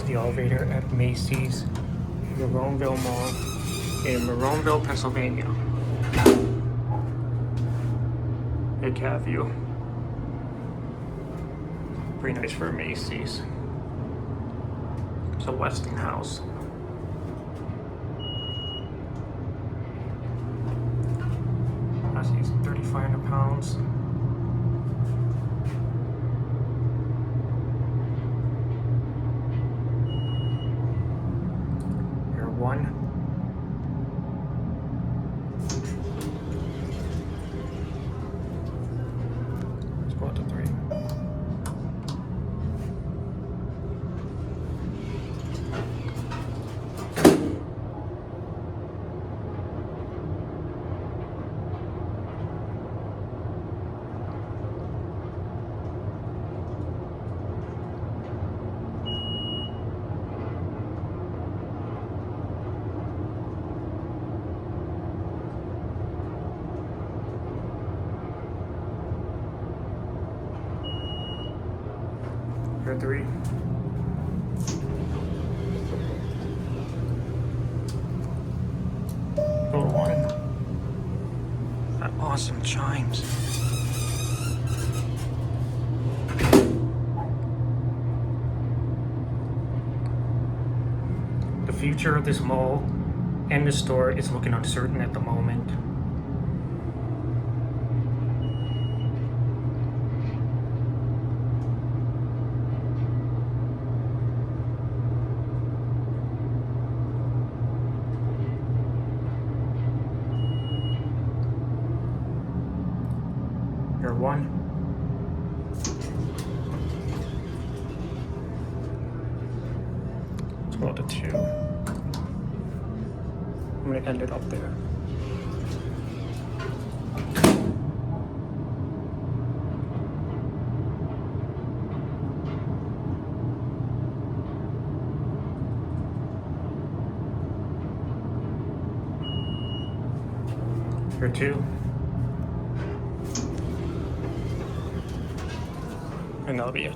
the elevator at Macy's, Monroeville Mall in Monroeville, Pennsylvania. Big cat view. Pretty nice for Macy's. It's a Westinghouse. Macy's 3,500 pounds. Here, one. Let's go up to three. Here, three. Go to one. That awesome chimes. The future of this mall and the store is looking uncertain at the moment. Here, one. Let's go to two. I'm gonna end it up there. Here, two. And that'll be it.